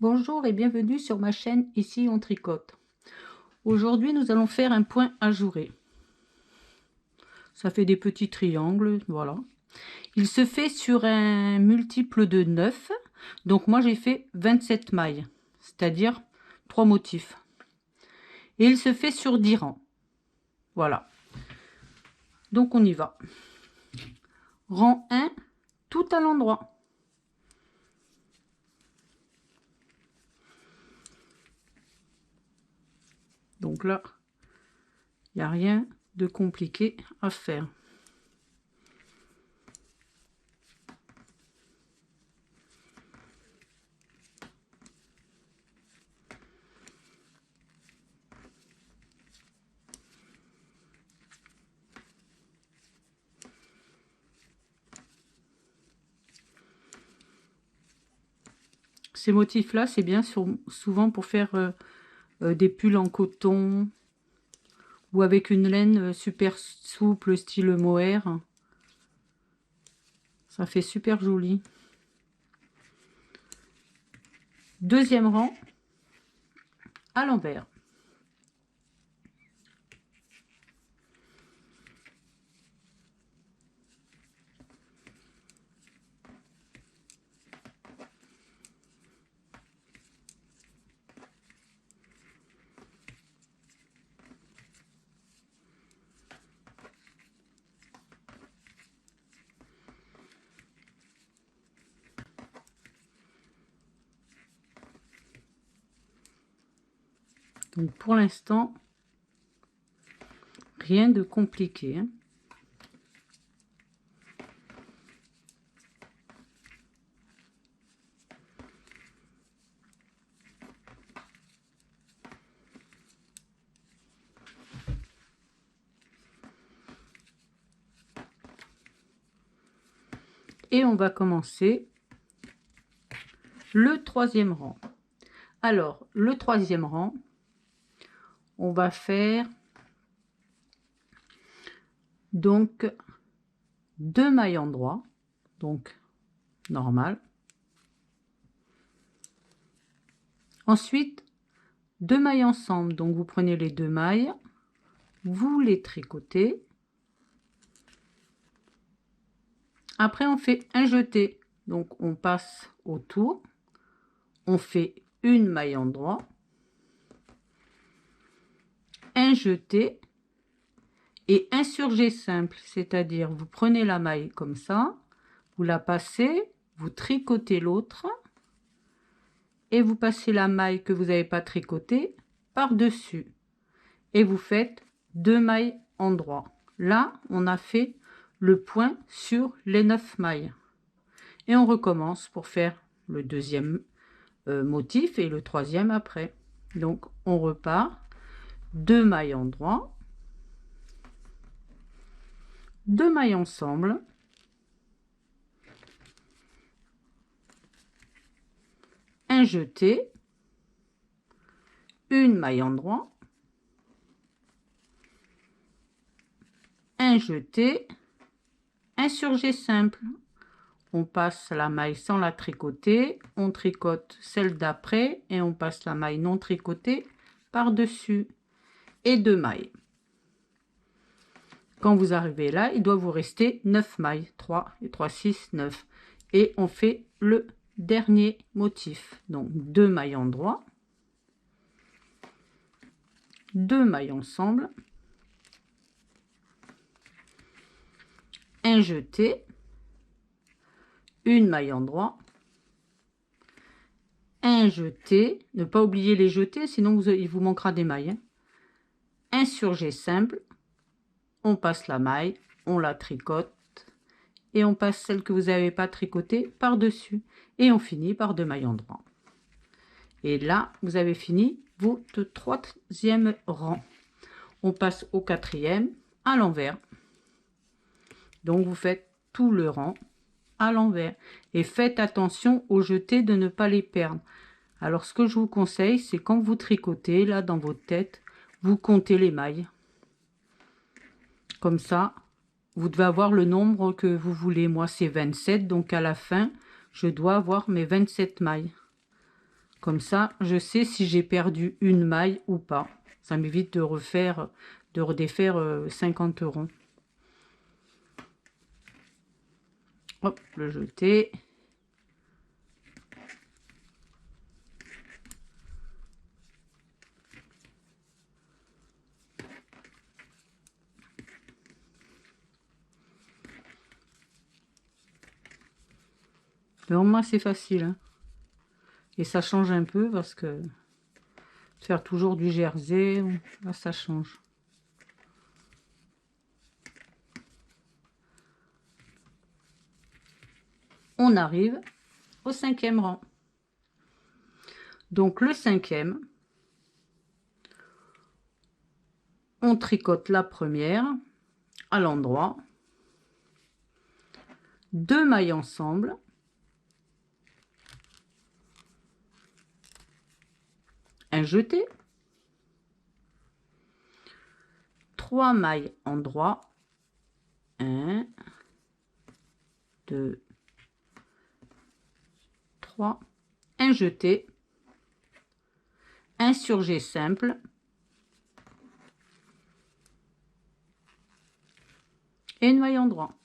Bonjour et bienvenue sur ma chaîne Ici on tricote. Aujourd'hui nous allons faire un point ajouré. Ça fait des petits triangles, voilà. Il se fait sur un multiple de 9. Donc moi j'ai fait 27 mailles, c'est-à-dire 3 motifs. Et il se fait sur 10 rangs. Voilà. Donc on y va. Rang 1, tout à l'endroit. Donc là, il n'y a rien de compliqué à faire. Ces motifs-là, c'est bien souvent pour faire des pulls en coton ou avec une laine super souple, style mohair. Ça fait super joli. Deuxième rang, à l'envers. Donc pour l'instant, rien de compliqué, hein. Et on va commencer le troisième rang. Alors, le troisième rang, on va faire donc 2 mailles en droit, donc normal. Ensuite, 2 mailles ensemble, donc vous prenez les 2 mailles, vous les tricotez. Après, on fait un jeté, donc on passe autour, on fait une maille en droit, un jeté et un surjet simple, c'est-à-dire vous prenez la maille comme ça, vous la passez, vous tricotez l'autre et vous passez la maille que vous n'avez pas tricotée par-dessus et vous faites 2 mailles en droit. Là, on a fait le point sur les 9 mailles et on recommence pour faire le deuxième motif et le troisième après. Donc on repart, 2 mailles en droit, 2 mailles ensemble, un jeté, une maille en droit, un jeté, un surjet simple. On passe la maille sans la tricoter, on tricote celle d'après et on passe la maille non tricotée par-dessus et 2 mailles. Quand vous arrivez là, il doit vous rester 9 mailles, 3 et 3, 6, 9. Et on fait le dernier motif. Donc 2 mailles en droit, 2 mailles ensemble, un jeté, une maille en droit, un jeté, ne pas oublier les jetés, sinon il vous manquera des mailles, hein. Un surjet simple, on passe la maille, on la tricote et on passe celle que vous n'avez pas tricotée par-dessus et on finit par 2 mailles en droit. Et là, vous avez fini votre troisième rang. On passe au quatrième à l'envers. Donc vous faites tout le rang à l'envers et faites attention aux jetés de ne pas les perdre. Alors ce que je vous conseille, c'est quand vous tricotez là dans votre tête, vous comptez les mailles comme ça. Vous devez avoir le nombre que vous voulez. Moi c'est 27, donc à la fin je dois avoir mes 27 mailles. Comme ça, je sais si j'ai perdu une maille ou pas. Ça m'évite de redéfaire 50 ronds. Hop, le jeter. Vraiment, c'est facile. Hein. Et ça change un peu parce que faire toujours du jersey, là, ça change. On arrive au 5e rang. Donc le 5e, on tricote la première à l'endroit, 2 mailles ensemble, un jeté, 3 mailles endroit, 1, 2, 3, un jeté, un surjet simple, et une maille endroit.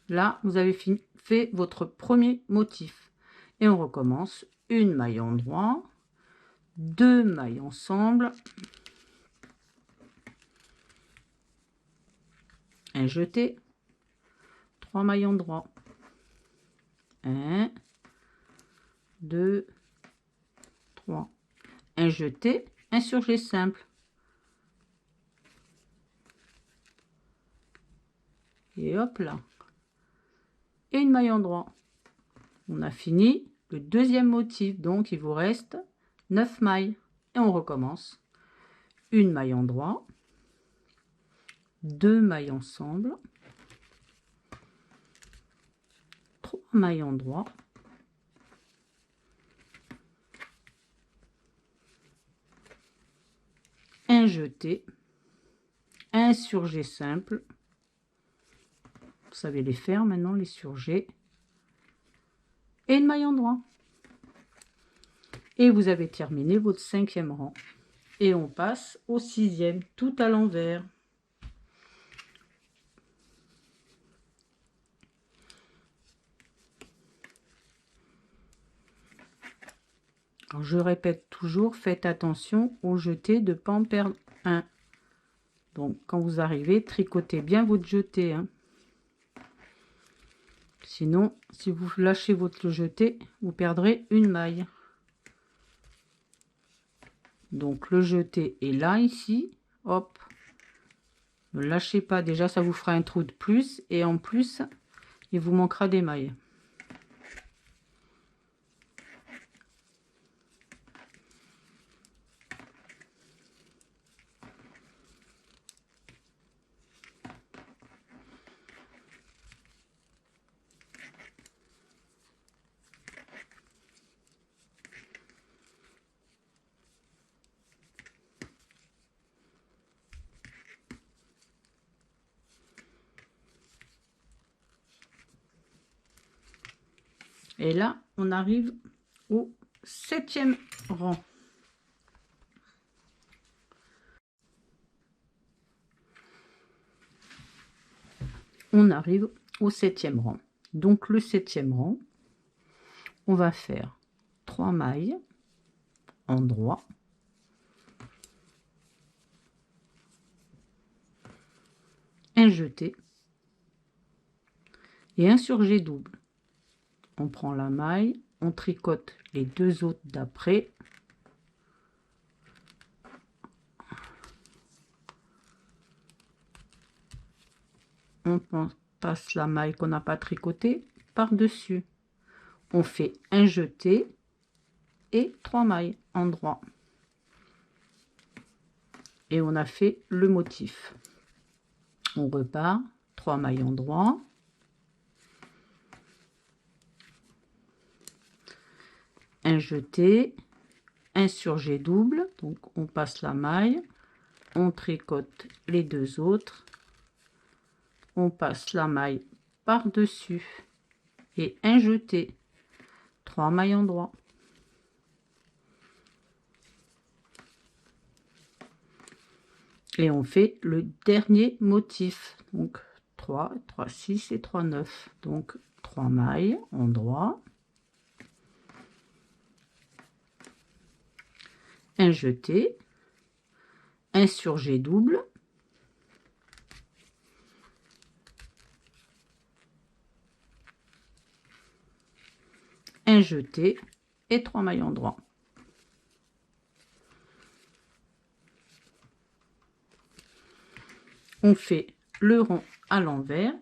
Là, vous avez fait votre premier motif. Et on recommence. Une maille endroit, 2 mailles ensemble, un jeté, 3 mailles endroit, 1, 2, 3, un jeté, un surjet simple. Et hop là. Et une maille endroit. On a fini le deuxième motif, donc il vous reste 9 mailles. Et on recommence. Une maille endroit, 2 mailles ensemble, 3 mailles endroit, un jeté, un surjet simple. Vous savez les faire maintenant, les surjets. Et une maille endroit. Et vous avez terminé votre 5e rang. Et on passe au 6e, tout à l'envers. Alors, je répète toujours, faites attention au jeté de ne pas en perdre un. Donc, quand vous arrivez, tricotez bien votre jeté. Hein. Sinon, si vous lâchez votre jeté, vous perdrez une maille. Donc, le jeté est là, ici. Hop. Ne lâchez pas. Déjà, ça vous fera un trou de plus. Et en plus, il vous manquera des mailles. Et là, on arrive au 7e rang. On arrive au 7e rang. Donc, le 7e rang, on va faire 3 mailles endroit, un jeté et un surjet double. On prend la maille, on tricote les 2 autres d'après. On passe la maille qu'on n'a pas tricotée par-dessus. On fait un jeté et 3 mailles endroit. Et on a fait le motif. On repart, 3 mailles endroit. Un jeté, un surjet double, donc on passe la maille, on tricote les 2 autres, on passe la maille par-dessus et un jeté, 3 mailles endroit. Et on fait le dernier motif. Donc 3, 3, 6 et 3, 9. Donc 3 mailles en droit. Un jeté. Un surjet double. Un jeté et 3 mailles en droit. On fait le rond à l'envers.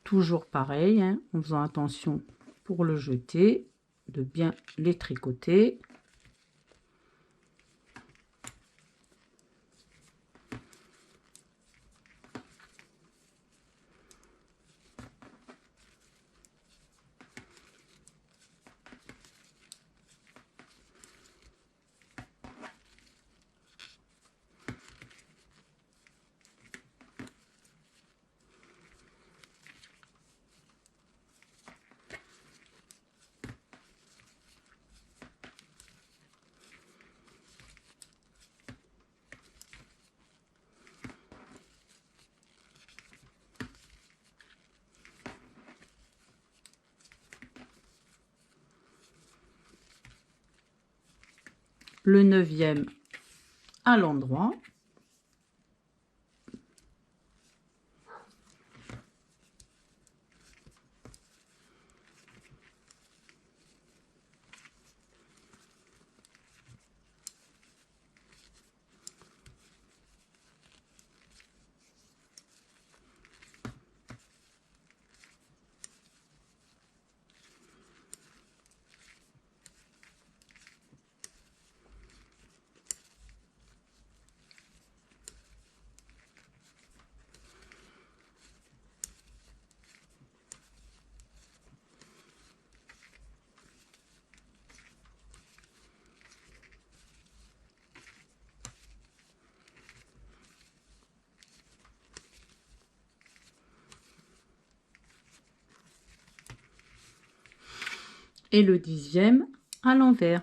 Toujours pareil, hein, en faisant attention pour le jeter, de bien les tricoter. Le 9e à l'endroit. Et le 10e à l'envers.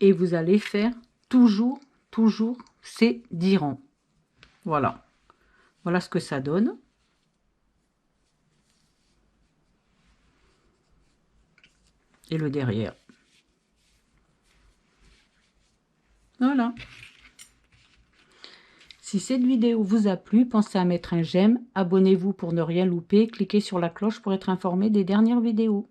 Et vous allez faire toujours ces 10 rangs. Voilà. Voilà ce que ça donne. Et le derrière. Voilà. Si cette vidéo vous a plu, pensez à mettre un j'aime, abonnez-vous pour ne rien louper, cliquez sur la cloche pour être informé des dernières vidéos.